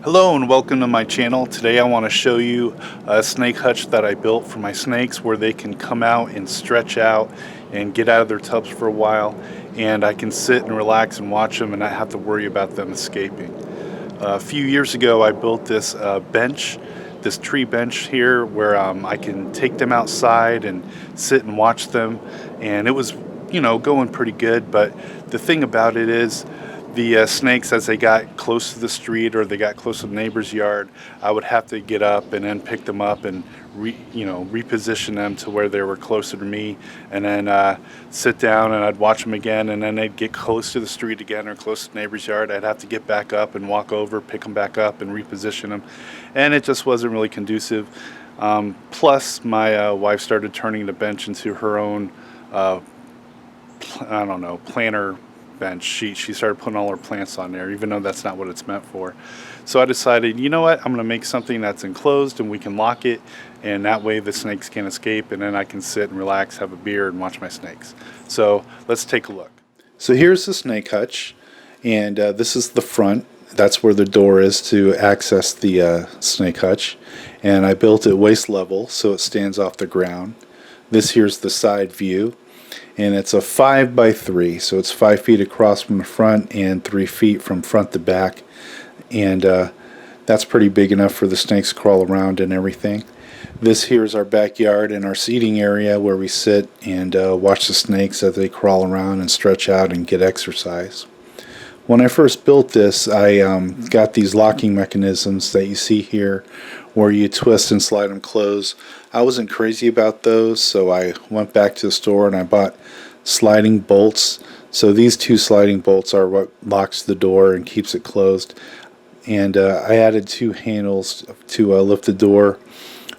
Hello and welcome to my channel. Today I want to show you a snake hutch that I built for my snakes where they can come out and stretch out and get out of their tubs for a while, and I can sit and relax and watch them and not have to worry about them escaping. A few years ago I built this bench, this tree bench here where I can take them outside and sit and watch them, and it was going pretty good. But the thing about it is the snakes, as they got close to the street or they got close to the neighbor's yard, I would have to get up and then pick them up and reposition them to where they were closer to me, and then sit down and I'd watch them again, and then they'd get close to the street again or close to the neighbor's yard. I'd have to get back up and walk over, pick them back up and reposition them, and it just wasn't really conducive. Plus my wife started turning the bench into her own I don't know, planter bench. She started putting all her plants on there, even though that's not what it's meant for. So I decided, you know what, I'm going to make something that's enclosed and we can lock it, and that way the snakes can't escape, and then I can sit and relax, have a beer, and watch my snakes. So let's take a look. So here's the snake hutch, and this is the front. That's where the door is to access the snake hutch, and I built it waist level so it stands off the ground. This here's the side view, and it's a 5x3, so it's 5 feet across from the front and 3 feet from front to back, and that's pretty big enough for the snakes to crawl around and everything. This here is our backyard and our seating area where we sit and watch the snakes as they crawl around and stretch out and get exercise. When I first built this, I got these locking mechanisms that you see here where you twist and slide them closed. I wasn't crazy about those, so I went back to the store and I bought sliding bolts. So these two sliding bolts are what locks the door and keeps it closed. And I added two handles to lift the door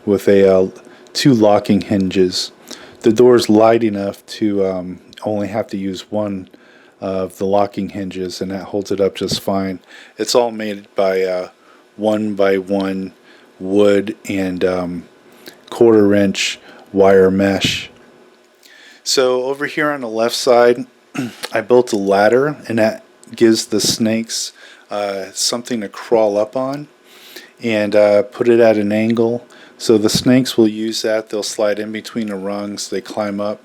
with two locking hinges. The door is light enough to only have to use one of the locking hinges, and that holds it up just fine. It's all made by 1x1 wood and 1/4 inch wire mesh. So over here on the left side I built a ladder, and that gives the snakes something to crawl up on, and put it at an angle so the snakes will use that. They'll slide in between the rungs, they climb up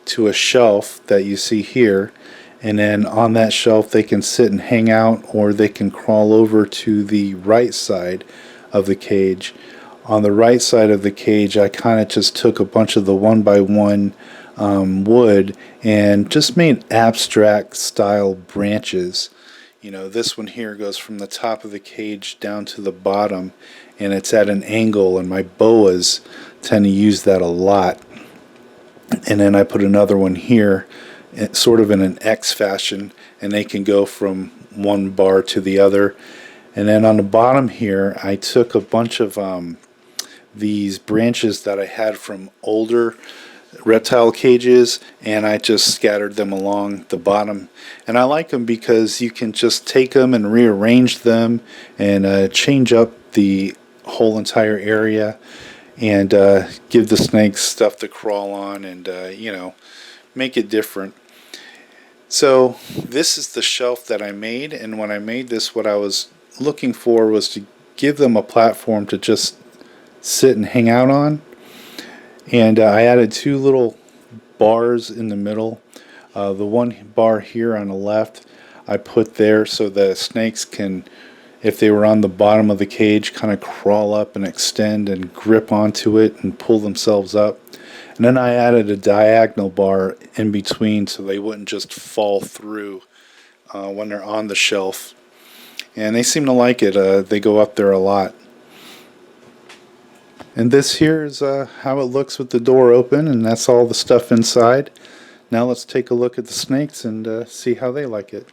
to a shelf that you see here, and then on that shelf they can sit and hang out, or they can crawl over to the right side of the cage. On the right side of the cage I kind of just took a bunch of the 1x1 wood and just made abstract style branches. This one here goes from the top of the cage down to the bottom, and it's at an angle, and my boas tend to use that a lot. And then I put another one here, sort of in an X fashion, and they can go from one bar to the other. And then on the bottom here I took a bunch of these branches that I had from older reptile cages, and I just scattered them along the bottom. And I like them because you can just take them and rearrange them and change up the whole entire area, and give the snakes stuff to crawl on, and make it different. So this is the shelf that I made, and when I made this, what I was looking for was to give them a platform to just sit and hang out on. And I added two little bars in the middle. The one bar here on the left I put there so the snakes can, if they were on the bottom of the cage, kind of crawl up and extend and grip onto it and pull themselves up. And then I added a diagonal bar in between so they wouldn't just fall through when they're on the shelf. And they seem to like it. They go up there a lot. And this here is how it looks with the door open, and that's all the stuff inside. Now let's take a look at the snakes and see how they like it.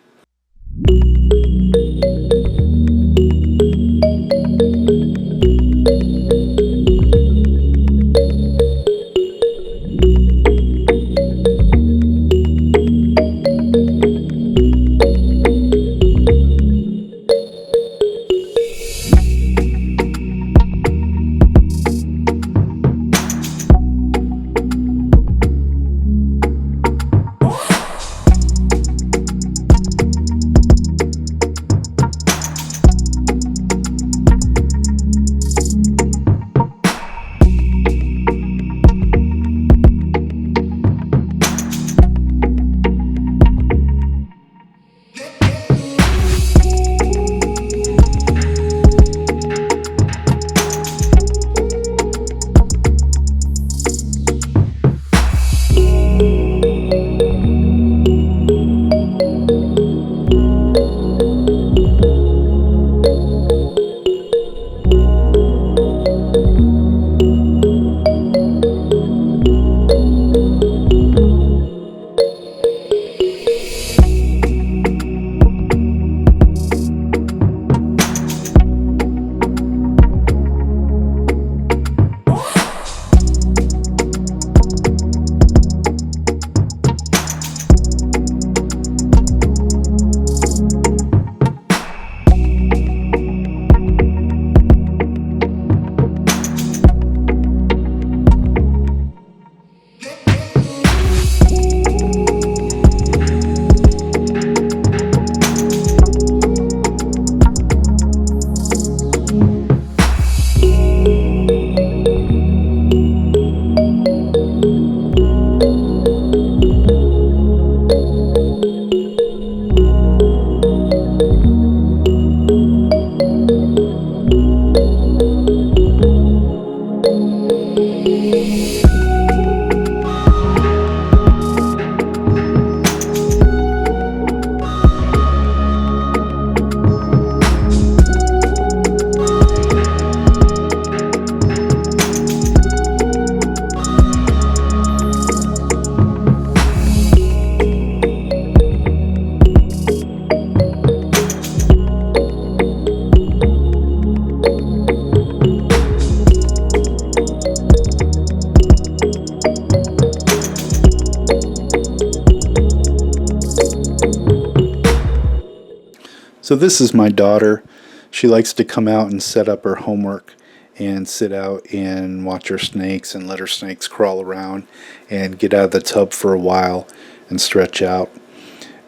So this is my daughter. She likes to come out and set up her homework and sit out and watch her snakes and let her snakes crawl around and get out of the tub for a while and stretch out.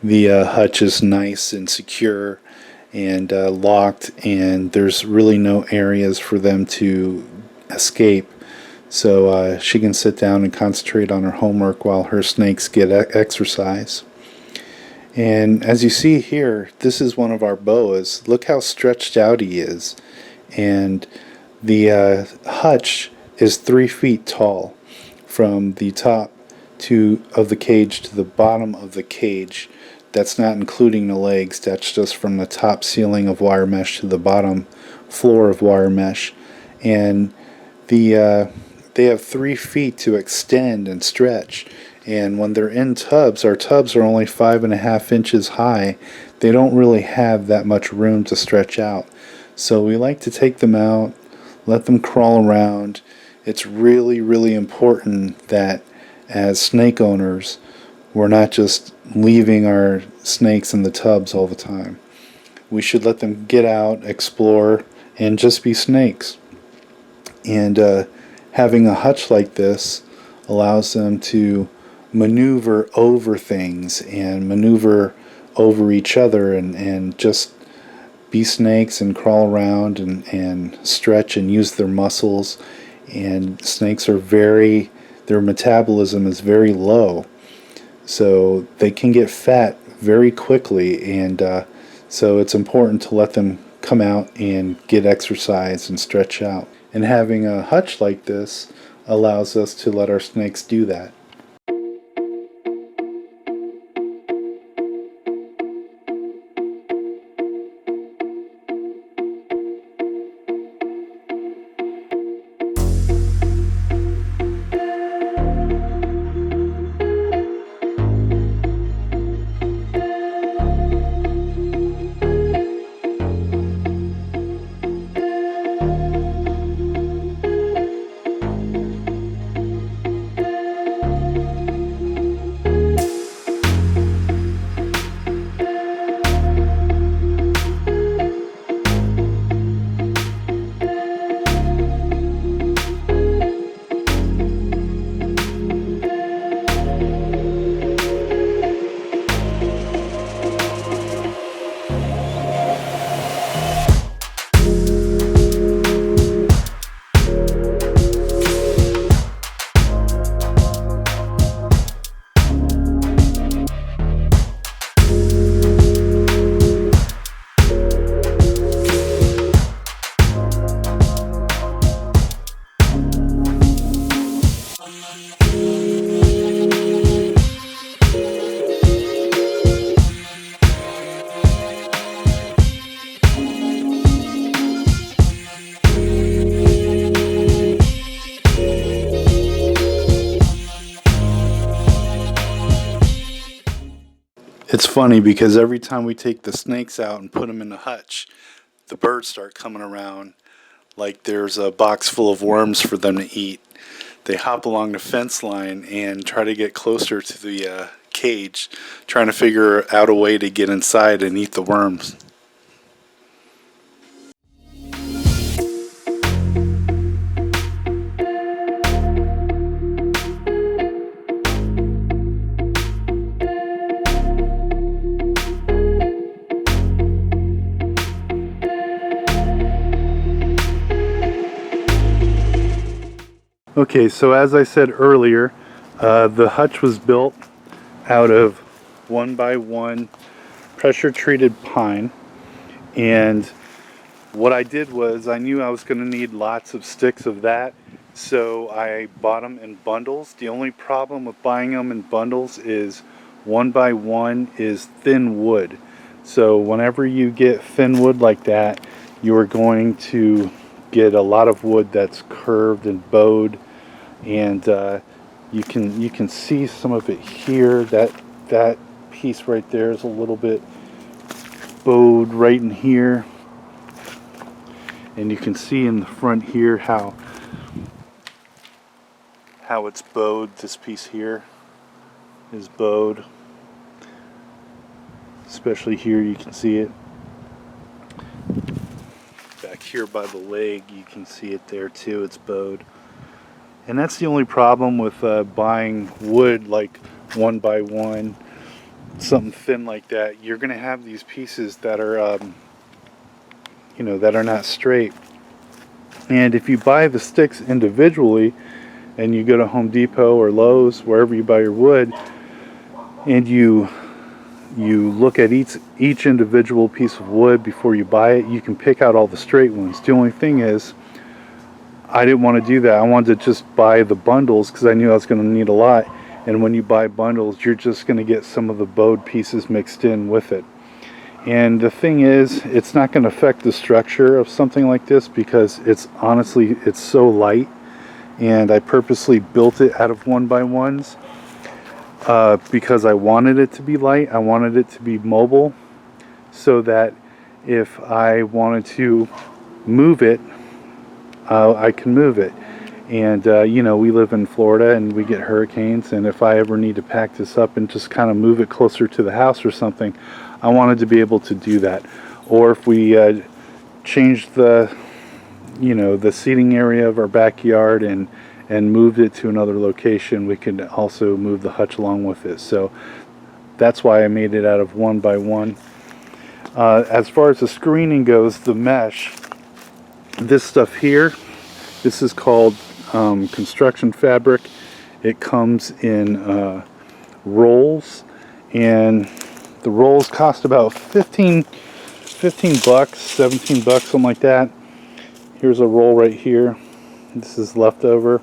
The hutch is nice and secure and locked, and there's really no areas for them to escape. So she can sit down and concentrate on her homework while her snakes get exercise. And as you see here, this is one of our boas. Look how stretched out he is. And the hutch is 3 feet tall from the top of the cage to the bottom of the cage. That's not including the legs. That's just from the top ceiling of wire mesh to the bottom floor of wire mesh. And they have 3 feet to extend and stretch. And when they're in tubs, our tubs are only 5.5 inches high. They don't really have that much room to stretch out. So we like to take them out, let them crawl around. It's really, really important that as snake owners, we're not just leaving our snakes in the tubs all the time. We should let them get out, explore, and just be snakes. And having a hutch like this allows them to maneuver over things and maneuver over each other and just be snakes and crawl around and stretch and use their muscles. And snakes are their metabolism is very low, so they can get fat very quickly, and so it's important to let them come out and get exercise and stretch out. And having a hutch like this allows us to let our snakes do that. It's funny because every time we take the snakes out and put them in the hutch, the birds start coming around like there's a box full of worms for them to eat. They hop along the fence line and try to get closer to the cage, trying to figure out a way to get inside and eat the worms. Okay, so as I said earlier, the hutch was built out of 1x1 pressure treated pine, and what I did was I knew I was going to need lots of sticks of that, so I bought them in bundles. The only problem with buying them in bundles is 1x1 is thin wood. So whenever you get thin wood like that, you are going to get a lot of wood that's curved and bowed, and you can see some of it here. That piece right there is a little bit bowed right in here, and you can see in the front here how it's bowed. This piece here is bowed, especially here you can see it. back here by the leg, you can see it there too, it's bowed. And that's the only problem with buying wood like 1x1, something thin like that. You're going to have these pieces that are, you know, that are not straight. And if you buy the sticks individually, and you go to Home Depot or Lowe's, wherever you buy your wood, and you look at each individual piece of wood before you buy it, you can pick out all the straight ones. The only thing is, I didn't want to do that. I wanted to just buy the bundles because I knew I was going to need a lot. And when you buy bundles, you're just going to get some of the bowed pieces mixed in with it. And the thing is, it's not going to affect the structure of something like this because it's honestly, it's so light. And I purposely built it out of 1x1s because I wanted it to be light. I wanted it to be mobile so that if I wanted to move it, I can move it. And you know, we live in Florida and we get hurricanes, and if I ever need to pack this up and just kind of move it closer to the house or something, I wanted to be able to do that. Or if we changed the, you know, the seating area of our backyard and moved it to another location, we could also move the hutch along with it. So that's why I made it out of 1x1. As far as the screening goes, the mesh, this stuff here, this is called construction fabric. It comes in rolls, and the rolls cost about 15 bucks, 17 bucks, something like that. Here's a roll right here. This is leftover,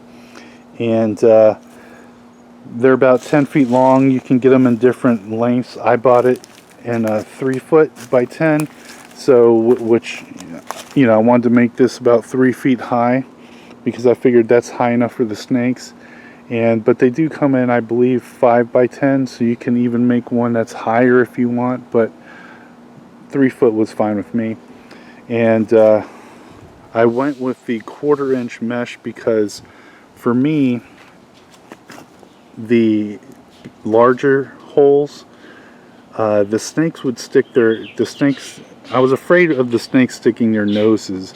and they're about 10 feet long. You can get them in different lengths. I bought it in a 3 foot by 10, so which, you know, I wanted to make this about 3 feet high because I figured that's high enough for the snakes. But they do come in, I believe, 5 by 10, so you can even make one that's higher if you want, but 3 foot was fine with me. And I went with the 1/4 inch mesh because for me, the larger holes, the snakes would stick I was afraid of the snakes sticking their noses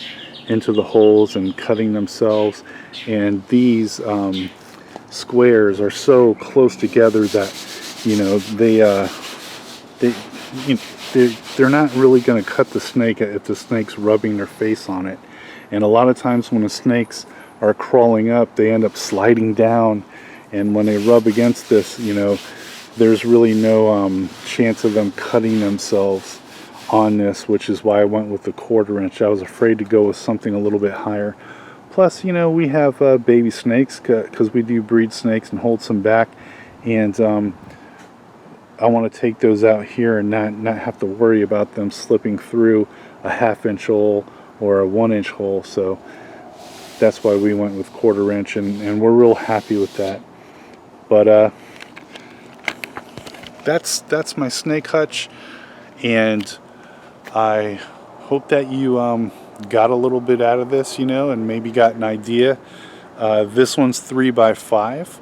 into the holes and cutting themselves, and these squares are so close together that, you know, they're not really going to cut the snake if the snake's rubbing their face on it. And a lot of times when the snakes are crawling up, they end up sliding down, and when they rub against this, you know, there's really no chance of them cutting themselves on this, which is why I went with the 1/4 inch. I was afraid to go with something a little bit higher. Plus, you know, we have baby snakes because we do breed snakes and hold some back, and I want to take those out here and not have to worry about them slipping through a 1/2 inch hole or a 1 inch hole. So that's why we went with 1/4 inch, and we're real happy with that. But that's my snake hutch, and I hope that you got a little bit out of this, you know, and maybe got an idea. This one's 3x5.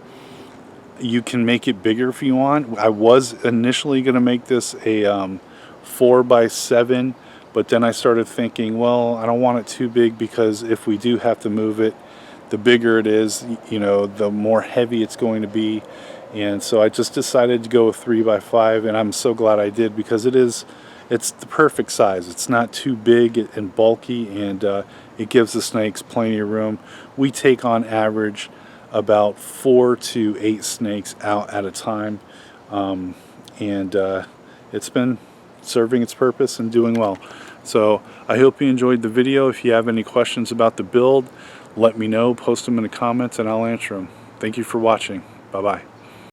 You can make it bigger if you want. I was initially going to make this a 4x7, but then I started thinking, well, I don't want it too big because if we do have to move it, the bigger it is, you know, the more heavy it's going to be. And so I just decided to go with 3x5, and I'm so glad I did because it's the perfect size. It's not too big and bulky, and it gives the snakes plenty of room. We take on average about 4 to 8 snakes out at a time, and it's been serving its purpose and doing well. So I hope you enjoyed the video. If you have any questions about the build, let me know. Post them in the comments and I'll answer them. Thank you for watching. Bye-bye.